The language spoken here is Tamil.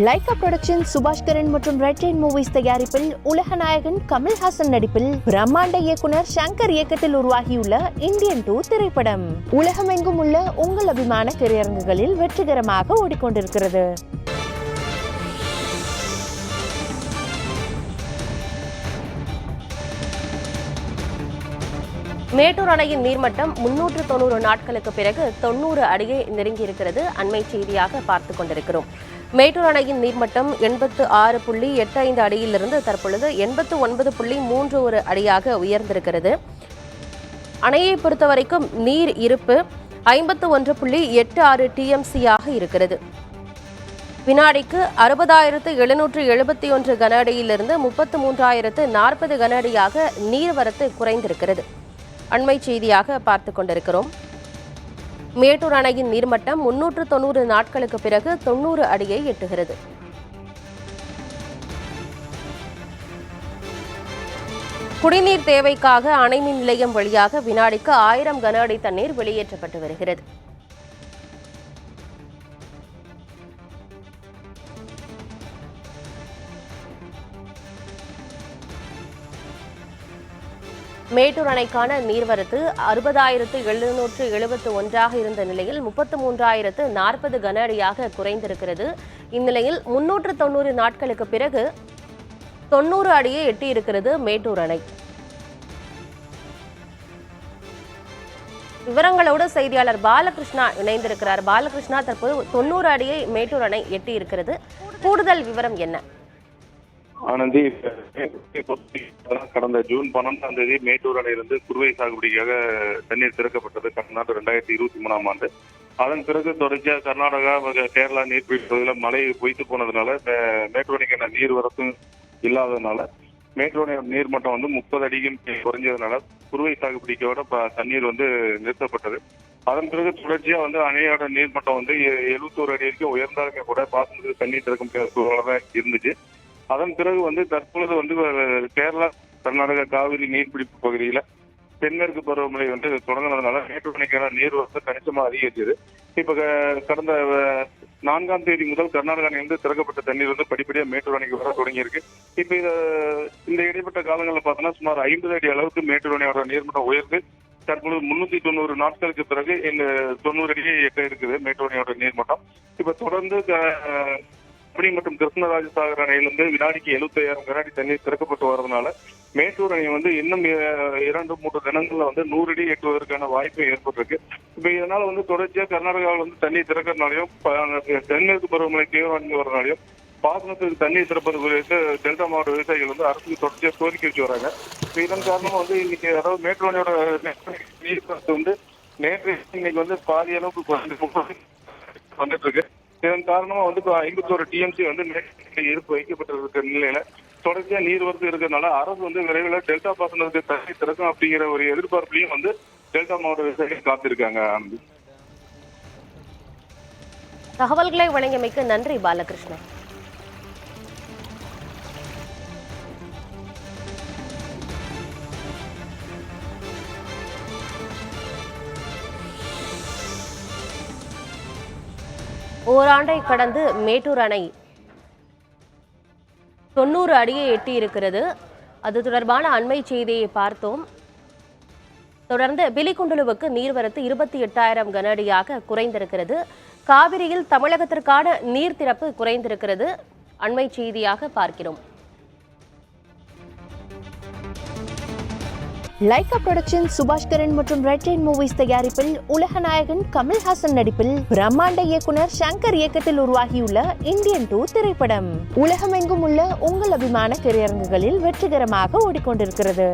லைகா புரொடக்ஷன் சுபாஷ்கரன் மற்றும் ரெட் ரெயின் மூவிஸ் தயாரிப்பில் உலக நாயகன் கமல்ஹாசன் நடிப்பில் பிரம்மாண்ட இயக்குனர் சங்கர் இயக்கத்தில் உருவாகியுள்ள இந்தியன் 2 திரைப்படம் உலகமெங்கும் உள்ள உங்கள் அபிமான திரையரங்குகளில் வெற்றிகரமாக ஓடிக்கொண்டிருக்கிறது. மேட்டூர் அணையின் நீர்மட்டம் 390 நாட்களுக்கு பிறகு 90 அடியை நெருங்கியிருக்கிறது. அண்மை செய்தியாக பார்த்துக் கொண்டிருக்கிறோம். மேட்டூர் அணையின் நீர்மட்டம் 86.85 அடியிலிருந்து தற்பொழுது 89.31 அடியாக உயர்ந்திருக்கிறது. அணையை பொறுத்தவரைக்கும் நீர் இருப்பு 51.86 டிஎம்சியாக இருக்கிறது. வினாடிக்கு 60,771 கன அடியிலிருந்து 33,040 கன அடியாக நீர்வரத்து குறைந்திருக்கிறது. அண்மை செய்தியாக பார்த்துக் கொண்டிருக்கிறோம். மேட்டூர் அணையின் நீர்மட்டம் 390 நாட்களுக்கு பிறகு 90 அடியை எட்டுகிறது. குடிநீர் தேவைக்காக அணை மின் நிலையம் வழியாக வினாடிக்கு 1000 கன அடி தண்ணீர் வெளியேற்றப்பட்டு வருகிறது. மேட்டூர் அணைக்கான நீர்வரத்து 60,771 இருந்த நிலையில் 33,040 கன அடியாக குறைந்திருக்கிறது. இந்நிலையில் 390 நாட்களுக்கு பிறகு 90 அடியை எட்டியிருக்கிறது மேட்டூர் அணை. விவரங்களோடு செய்தியாளர் பாலகிருஷ்ணா இணைந்திருக்கிறார். பாலகிருஷ்ணா, தற்போது 90 அடியை மேட்டூர் அணை எட்டியிருக்கிறது. கூடுதல் விவரம் என்ன? ஆனந்தி, கடந்த ஜூன் 12ஆம் தேதி மேட்டூர் அணையிலிருந்து குறுவை சாகுபடிக்காக தண்ணீர் திறக்கப்பட்டது கடந்த 2023ஆம் ஆண்டு. அதன் பிறகு தொடர்ச்சியாக கர்நாடகா, கேரளா நீர்பிடிப்பு பகுதியில் மழை பொய்த்து போனதுனால மேட்டூர் அணைக்கான நீர் வரத்தும் இல்லாததுனால மேட்டூர் அணை நீர்மட்டம் 30 அடிக்கும் குறைஞ்சதுனால குறுவை சாகுபடிக்கோட தண்ணீர் நிறுத்தப்பட்டது. அதன் பிறகு தொடர்ச்சியா அணையோட நீர்மட்டம் 71 அடி வரைக்கும் உயர்ந்தாலுமே கூட பாசனத்துக்கு தண்ணீர் திறக்க முடியாத சூழலாக இருந்துச்சு. அதன் பிறகு தற்பொழுது கேரளா, கர்நாடகா காவிரி நீர்பிடிப்பு பகுதியில தென்மேற்கு பருவமழை தொடங்கினதுனால மேட்டூர் அணைக்கான நீர் வரத்து கணிசமா அதிகரிச்சது. இப்ப கடந்த 4ஆம் தேதி முதல் கர்நாடகா அணையிலிருந்து திறக்கப்பட்ட தண்ணீர் படிப்படியா மேட்டூர் அணைக்கு வர தொடங்கியிருக்கு. இப்ப இந்த இடைப்பட்ட காலங்களில் பார்த்தோம்னா சுமார் 50 அடி அளவுக்கு மேட்டூர் அணையோட நீர்மட்டம் உயர்ந்து தற்பொழுது 390 நாட்களுக்கு பிறகு இந்த 90 அடியை எட்ட இருக்குது மேட்டூர் அணையோட நீர்மட்டம். இப்ப தொடர்ந்து மற்றும் கிருஷ்ணராஜசாகர் அணையிலிருந்து வினாடிக்கு 75,000 கன அடி தண்ணீர் திறக்கப்பட்டு வரதுனால மேட்டூர் அணை இன்னும் 2-3 தினங்கள்ல 100 அடி எட்டுவதற்கான வாய்ப்பு ஏற்பட்டிருக்கு. இப்ப இதனால தொடர்ச்சியா கர்நாடகாவில் தண்ணீர் திறக்கிறதுனாலையும் தென்மேற்கு பருவமழை தீவிரமடைந்து வரனாலையும் பாசனத்துக்கு தண்ணீர் திறப்பது குறித்து டெல்டா மாவட்ட விவசாயிகள் அரசுக்கு தொடர்ச்சியா கோரிக்கை வச்சு வராங்க. இதன் காரணமா இன்னைக்கு அதாவது மேட்டூர் அணையோட நீர் வரத்து நேற்று இன்னைக்கு பாதி அளவுக்கு வந்துட்டு இருக்கு. இதன் காரணமா 51 டிஎம்சி இருப்பு வைக்கப்பட்டிருக்கிற நிலையில தொடர்ச்சியா நீர் வரத்து இருக்கிறதுனால அரசு விரைவில் டெல்டா பாசனத்துக்கு தண்ணீர் திறக்கும் அப்படிங்கிற ஒரு எதிர்பார்ப்புலையும் டெல்டா மாவட்ட விவசாயிகள் காத்திருக்காங்க. தகவல்களை வழங்கியமைக்கு நன்றி பாலகிருஷ்ணன். ஓராண்டை கடந்து மேட்டூர் அணை 90 அடியை எட்டியிருக்கிறது. அது தொடர்பான அண்மை செய்தியை பார்த்தோம். தொடர்ந்து பிலிகுண்டுலுவுக்கு நீர்வரத்து 28,000 கன அடியாக குறைந்திருக்கிறது. காவிரியில் தமிழகத்திற்கான நீர் திறப்பு குறைந்திருக்கிறது. அண்மை செய்தியாக பார்க்கிறோம். லைகா புரொடக்ஷன் சுபாஷ்கரன் மற்றும் ரெட் ரெயின் மூவிஸ் தயாரிப்பில் உலக நாயகன் கமல்ஹாசன் நடிப்பில் பிரம்மாண்ட இயக்குனர் சங்கர் இயக்கத்தில் உருவாகியுள்ள இந்தியன் 2 திரைப்படம் உலகமெங்கும் உள்ள உங்கள் அபிமான திரையரங்குகளில் வெற்றிகரமாக ஓடிக்கொண்டிருக்கிறது.